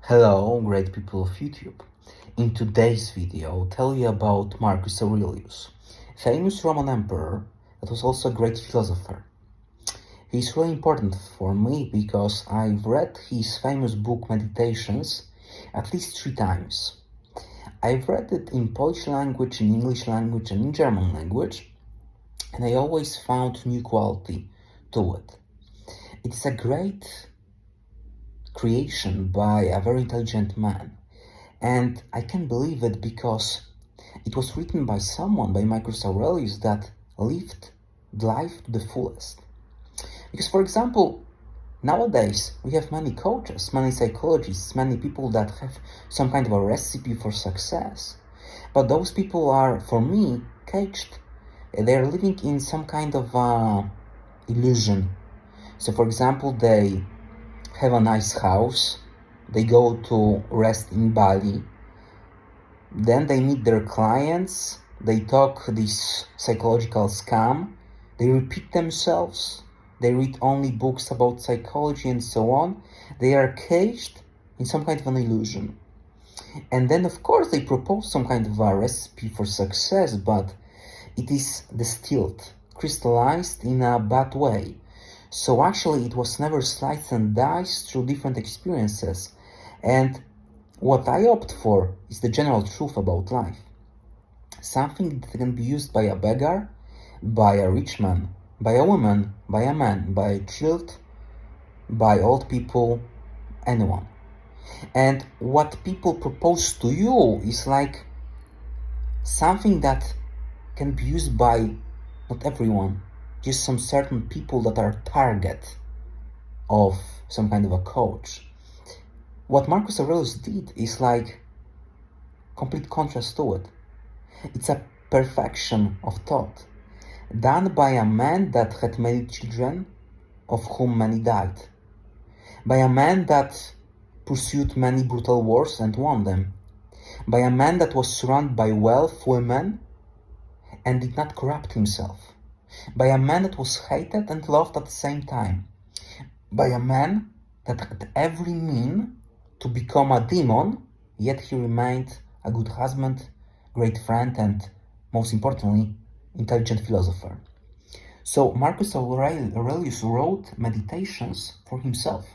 Hello, great people of YouTube. In today's video, I'll tell you about Marcus Aurelius, famous Roman emperor that was also a great philosopher. He's really important for me because I've read his famous book Meditations at least 3 times. I've read it in Polish language, in English language, and in German language, and I always found new quality to it. It's a great creation by a very intelligent man. And I can believe it because it was written by someone, by Marcus Aurelius, that lived life to the fullest. Because, for example, nowadays we have many coaches, many psychologists, many people that have some kind of a recipe for success. But those people are, for me, caged. They're living in some kind of illusion. So, for example, they have a nice house, they go to rest in Bali, then they meet their clients, they talk this psychological scam, they repeat themselves, they read only books about psychology and so on. They are caged in some kind of an illusion. And then, of course, they propose some kind of a recipe for success, but it is distilled, crystallized in a bad way. So actually it was never sliced and diced through different experiences. And what I opt for is the general truth about life. Something that can be used by a beggar, by a rich man, by a woman, by a man, by a child, by old people, anyone. And what people propose to you is like something that can be used by not everyone, just some certain people that are target of some kind of a coach. What Marcus Aurelius did is like complete contrast to it. It's a perfection of thought done by a man that had many children, of whom many died, by a man that pursued many brutal wars and won them, by a man that was surrounded by wealth, women, and did not corrupt himself, by a man that was hated and loved at the same time, by a man that had every mean to become a demon, yet he remained a good husband, great friend, and most importantly, intelligent philosopher. So Marcus Aurelius wrote Meditations for himself.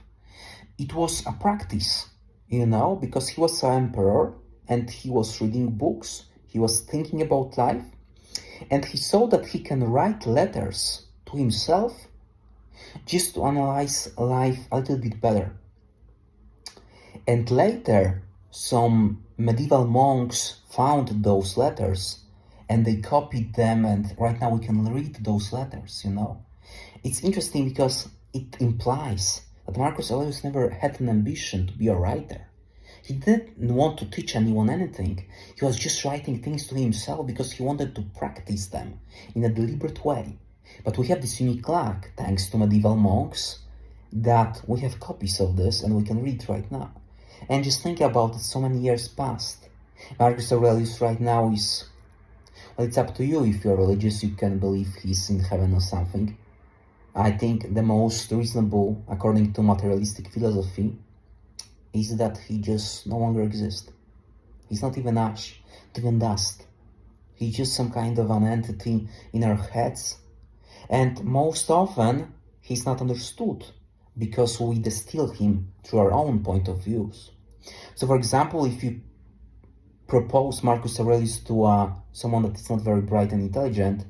It was a practice, because he was an emperor and he was reading books, he was thinking about life, and he saw that he can write letters to himself just to analyze life a little bit better. And later, some medieval monks found those letters and they copied them, and right now we can read those letters, It's interesting because it implies that Marcus Aurelius never had an ambition to be a writer. He didn't want to teach anyone anything. He was just writing things to himself because he wanted to practice them in a deliberate way. But we have this unique luck, thanks to medieval monks, that we have copies of this and we can read right now. And just think about it, so many years passed. Marcus Aurelius right now is, well, it's up to you. If you're religious, you can believe he's in heaven or something. I think the most reasonable, according to materialistic philosophy, is that he just no longer exists. He's not even ash, not even dust. He's just some kind of an entity in our heads. And most often, he's not understood because we distill him through our own point of views. So, for example, if you propose Marcus Aurelius to someone that is not very bright and intelligent,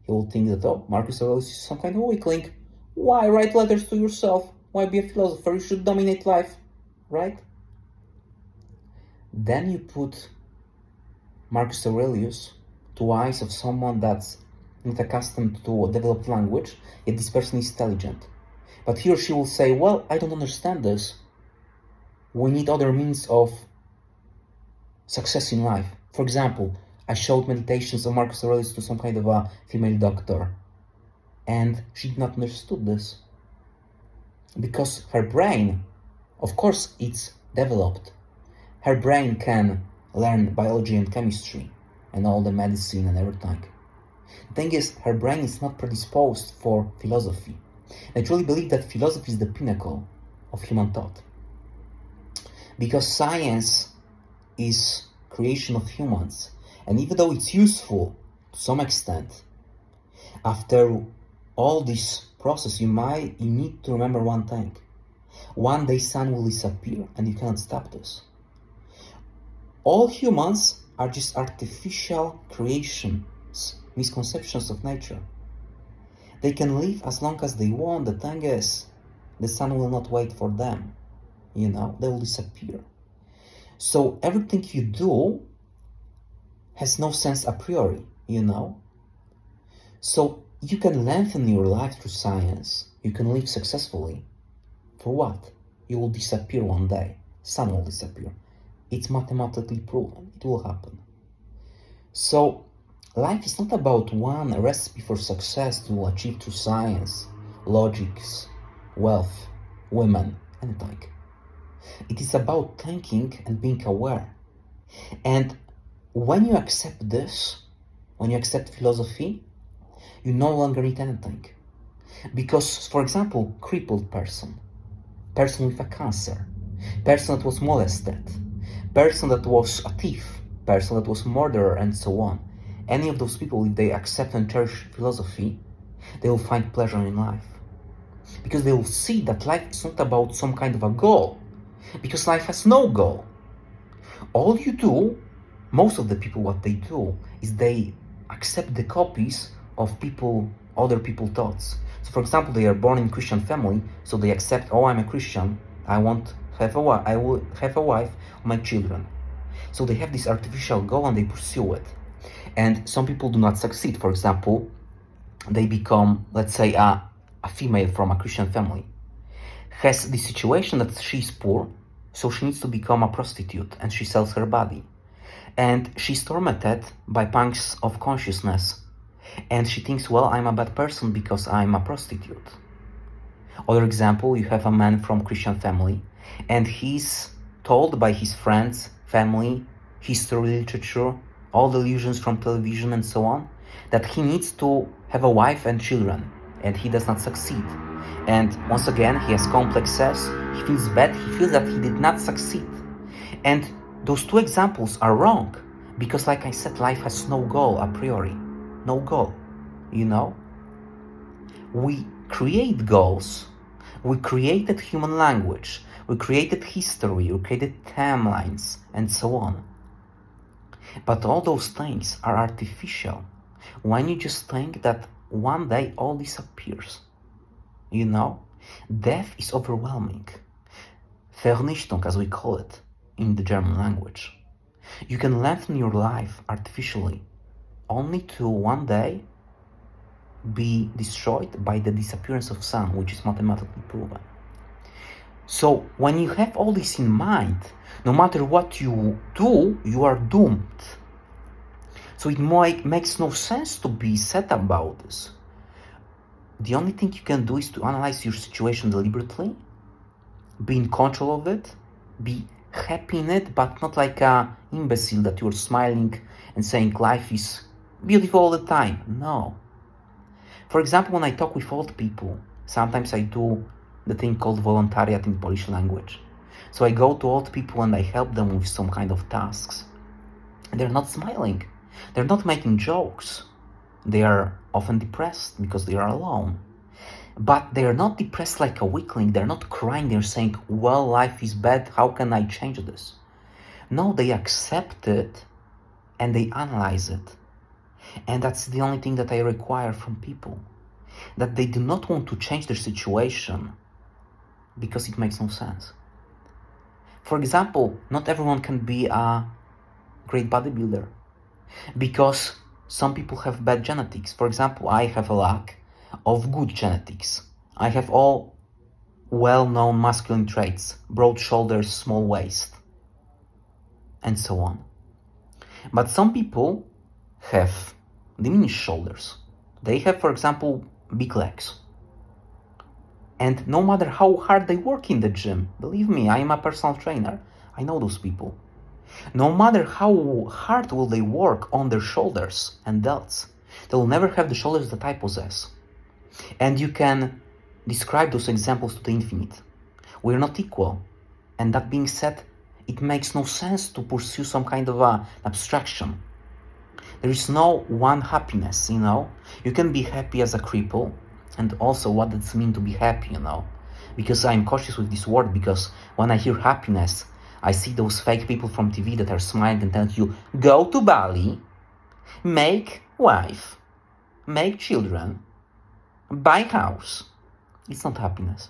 he will think that, oh, Marcus Aurelius is some kind of weakling. Why write letters to yourself? Why be a philosopher? You should dominate life. Right? Then you put Marcus Aurelius to eyes of someone that's not accustomed to a developed language, yet this person is intelligent. But he or she will say, well, I don't understand this. We need other means of success in life. For example, I showed Meditations of Marcus Aurelius to some kind of a female doctor, and she did not understood this. Because her brain, of course, it's developed. Her brain can learn biology and chemistry and all the medicine and everything. The thing is, her brain is not predisposed for philosophy. I truly believe that philosophy is the pinnacle of human thought. Because science is creation of humans. And even though it's useful to some extent, after all this process, you need to remember one thing. One day sun will disappear and you cannot stop this. All humans are just artificial creations, misconceptions of nature. They can live as long as they want. The thing is, the sun will not wait for them. They will disappear. So everything you do has no sense a priori, So you can lengthen your life through science. You can live successfully. For what? You will disappear one day. Sun will disappear. It's mathematically proven. It will happen. So life is not about one recipe for success to achieve through science, logics, wealth, women, anything. It is about thinking and being aware. And when you accept this, when you accept philosophy, you no longer need anything. Because, for example, crippled person with a cancer, person that was molested, person that was a thief, person that was a murderer, and so on. Any of those people, if they accept and cherish philosophy, they will find pleasure in life. Because they will see that life is not about some kind of a goal. Because life has no goal. All you do, most of the people, what they do is they accept the copies of other people's thoughts. So for example, they are born in Christian family, so they accept, I'm a Christian, I will have a wife, my children. So they have this artificial goal and they pursue it. And some people do not succeed. For example, they become, let's say, a female from a Christian family, has the situation that she's poor, so she needs to become a prostitute and she sells her body. And she's tormented by pangs of consciousness. And she thinks, I'm a bad person because I'm a prostitute. Other example, you have a man from Christian family and he's told by his friends, family, history, literature, all the illusions from television and so on, that he needs to have a wife and children, and he does not succeed. And once again, he has complexes, he feels bad, he feels that he did not succeed. And those two examples are wrong, because like I said, life has no goal a priori, no goal, We create goals, we created human language, we created history, we created timelines, and so on. But all those things are artificial when you just think that one day all disappears. Death is overwhelming. Vernichtung, as we call it in the German language. You can lengthen your life artificially only to one day be destroyed by the disappearance of sun, which is mathematically proven. So when you have all this in mind, no matter what you do, you are doomed. So it makes no sense to be sad about this. The only thing you can do is to analyze your situation deliberately, be in control of it, be happy in it, but not like an imbecile that you're smiling and saying life is beautiful all the time. No. For example, when I talk with old people, sometimes I do the thing called voluntariat in Polish language. So I go to old people and I help them with some kind of tasks. And they're not smiling. They're not making jokes. They are often depressed because they are alone. But they are not depressed like a weakling. They're not crying. They're saying, life is bad. How can I change this? No, they accept it and they analyze it. And that's the only thing that I require from people. That they do not want to change their situation because it makes no sense. For example, not everyone can be a great bodybuilder because some people have bad genetics. For example, I have a lack of good genetics. I have all well-known masculine traits, broad shoulders, small waist, and so on. But some people have diminished shoulders. They have, for example, big legs. And no matter how hard they work in the gym, believe me, I am a personal trainer. I know those people. No matter how hard will they work on their shoulders and delts, they will never have the shoulders that I possess. And you can describe those examples to the infinite. We're not equal. And that being said, it makes no sense to pursue some kind of a abstraction. There is no one happiness, you know. You can be happy as a cripple, and also what does it mean to be happy, you know. Because I'm cautious with this word, because when I hear happiness, I see those fake people from TV that are smiling and telling you, go to Bali, make wife, make children, buy house. It's not happiness.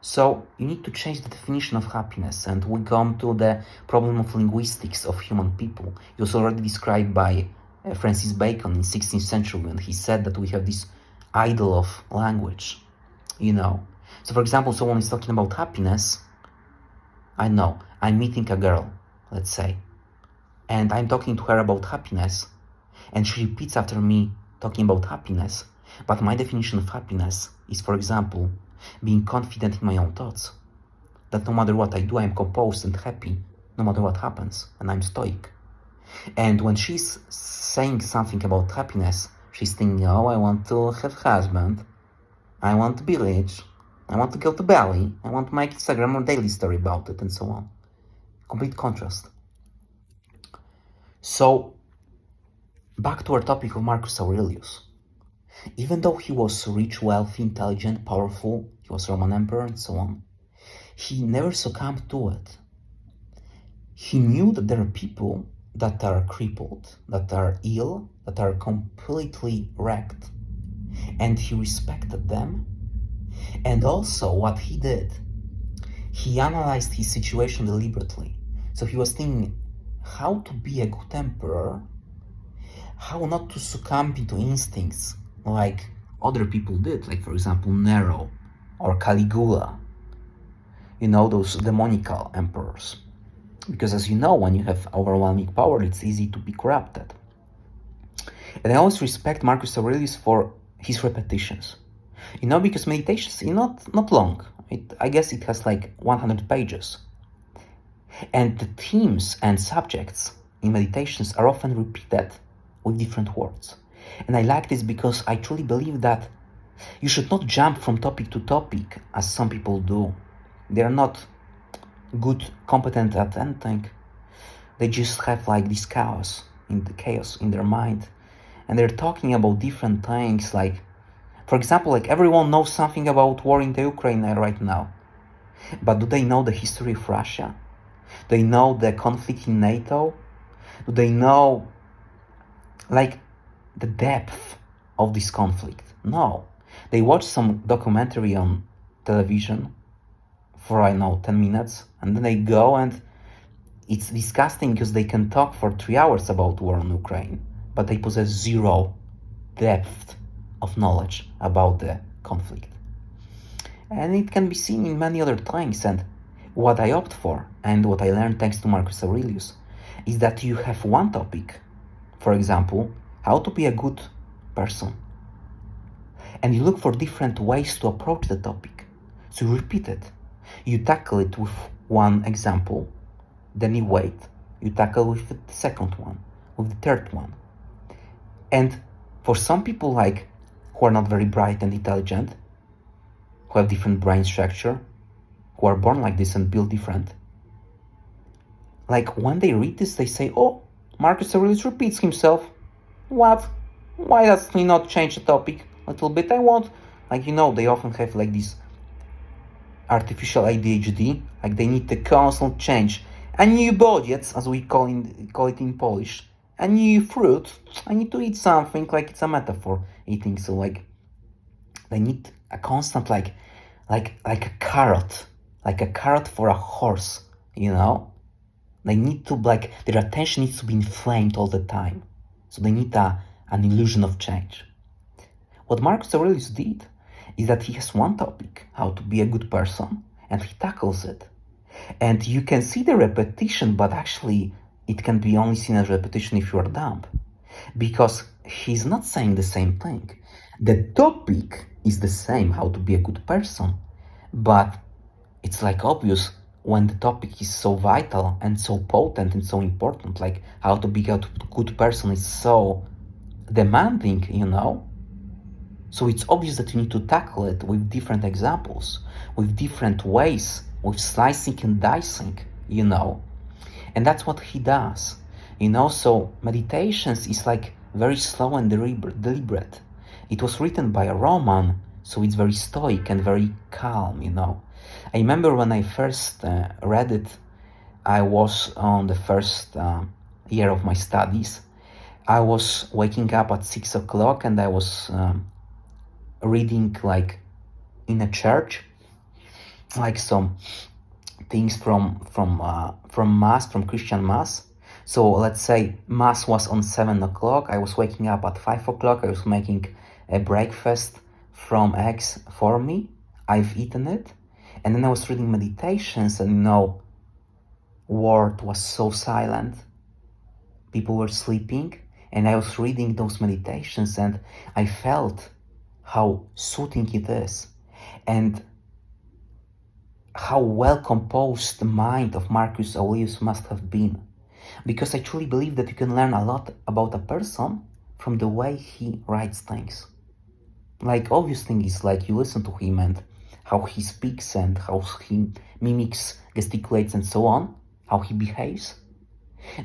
So you need to change the definition of happiness, and we come to the problem of linguistics of human people. It was already described by Francis Bacon in 16th century when he said that we have this idol of language, you know. So for example, someone is talking about happiness. I know, I'm meeting a girl, let's say, and I'm talking to her about happiness, and she repeats after me talking about happiness, but my definition of happiness is, for example, being confident in my own thoughts, that no matter what I do, I'm composed and happy, no matter what happens, and I'm stoic. And when she's saying something about happiness, she's thinking, oh, I want to have a husband, I want to be rich, I want to go to Bali, I want to make Instagram or daily story about it, and so on. Complete contrast. So, back to our topic of Marcus Aurelius. Even though he was rich, wealthy, intelligent, powerful, he was Roman emperor and so on, he never succumbed to it. He knew that there are people that are crippled, that are ill, that are completely wrecked, and he respected them. And also what he did, he analyzed his situation deliberately. So he was thinking how to be a good emperor, how not to succumb into instincts like other people did, like for example Nero or Caligula, you know, those demonical emperors. Because as you know, when you have overwhelming power, it's easy to be corrupted. And I always respect Marcus Aurelius for his repetitions. You know, because meditations is not long. I guess it has like 100 pages. And the themes and subjects in meditations are often repeated with different words. And I like this because I truly believe that you should not jump from topic to topic as some people do. They are not good, competent at anything. They just have like this chaos in their mind. And they're talking about different things, like, for example, like everyone knows something about war in the Ukraine right now. But do they know the history of Russia? Do they know the conflict in NATO? Do they know like the depth of this conflict? No. They watch some documentary on television for, 10 minutes, and then they go, and it's disgusting because they can talk for 3 hours about war in Ukraine, but they possess zero depth of knowledge about the conflict. And it can be seen in many other things. And what I opt for, and what I learned thanks to Marcus Aurelius, is that you have one topic, for example, how to be a good person, and you look for different ways to approach the topic. So you repeat it. You tackle it with one example, then you wait. You tackle with the second one, with the third one. And for some people like who are not very bright and intelligent, who have different brain structure, who are born like this and built different, like when they read this, they say, oh, Marcus Aurelius repeats himself. What? Why does he not change the topic a little bit? I want, they often have like this artificial ADHD, like they need the constant change. A new bodziec, as we call it in Polish, a new fruit. I need to eat something, like it's a metaphor, eating. So like they need a constant like a carrot for a horse, you know. They need to their attention needs to be inflamed all the time. So they need an illusion of change. What Marcus Aurelius did is that he has one topic, how to be a good person, and he tackles it. And you can see the repetition, but actually it can be only seen as repetition if you are dumb. Because he's not saying the same thing. The topic is the same, how to be a good person, but it's obvious when the topic is so vital and so potent and so important, like how to be a good person is so demanding, you know? So it's obvious that you need to tackle it with different examples, with different ways with slicing and dicing, you know. And that's what he does, you know. So meditations is like very slow and deliberate. It was written by a Roman, so it's very stoic and very calm, you know. I remember when I first read it, I was on the first year of my studies. I was waking up at 6 o'clock and I was reading like in a church, like some things from mass, from Christian mass. So let's say mass was on 7 o'clock. I was waking up at 5 o'clock. I was making a breakfast from eggs for me. I've eaten it. And then I was reading meditations, and you know, world was so silent. People were sleeping, and I was reading those meditations, and I felt how soothing it is, and how well composed the mind of Marcus Aurelius must have been. Because I truly believe that you can learn a lot about a person from the way he writes things. Like, obvious thing is like you listen to him and how he speaks and how he mimics, gesticulates and so on, how he behaves.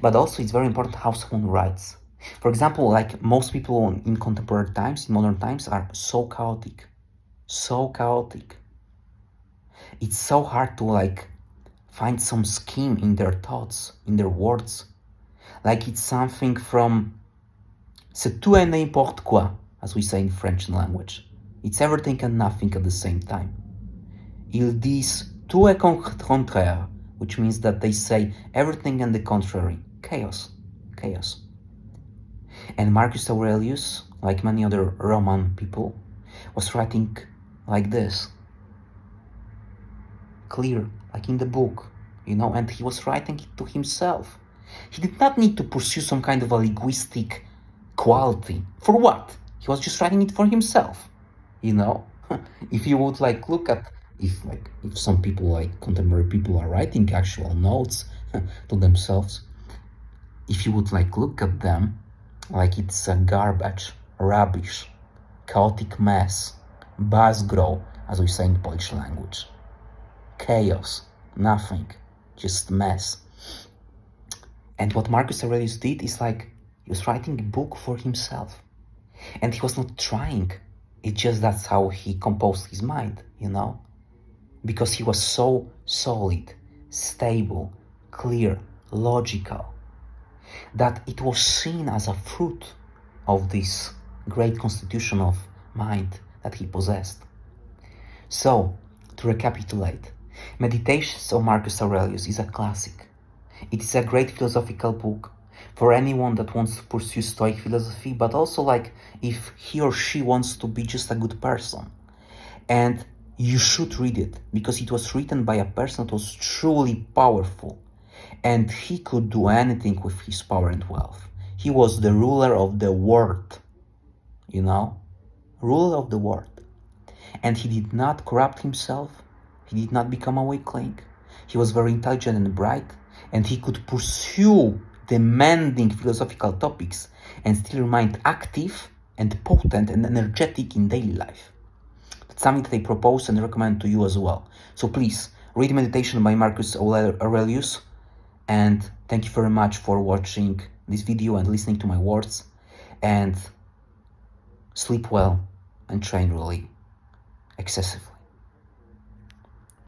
But also it's very important how someone writes. For example, like most people in contemporary times, in modern times, are so chaotic. So chaotic. It's so hard to like find some scheme in their thoughts, in their words. Like it's something from c'est tout et n'importe quoi, as we say in French language. It's everything and nothing at the same time. Ils disent tout et contraire, which means that they say everything and the contrary. Chaos. Chaos. And Marcus Aurelius, like many other Roman people, was writing like this. Clear, like in the book, you know, and he was writing it to himself. He did not need to pursue some kind of a linguistic quality. For what? He was just writing it for himself, you know. If you would like look at, if some people, like contemporary people, are writing actual notes to themselves, if you would like look at them, like it's a garbage, rubbish, chaotic mess, bazgro, as we say in Polish language. Chaos, nothing, just mess. And what Marcus Aurelius did is like, he was writing a book for himself. And he was not trying. It's just that's how he composed his mind, you know? Because he was so solid, stable, clear, logical, that it was seen as a fruit of this great constitution of mind that he possessed. So, to recapitulate, Meditations of Marcus Aurelius is a classic. It is a great philosophical book for anyone that wants to pursue Stoic philosophy, but also like if he or she wants to be just a good person. And you should read it because it was written by a person that was truly powerful, and he could do anything with his power and wealth. He was the ruler of the world, you know, ruler of the world. And he did not corrupt himself. He did not become a weakling. He was very intelligent and bright, and he could pursue demanding philosophical topics and still remain active and potent and energetic in daily life. That's something that I propose and recommend to you as well. So please, read Meditation by Marcus Aurelius, and thank you very much for watching this video and listening to my words, and sleep well and train really excessively.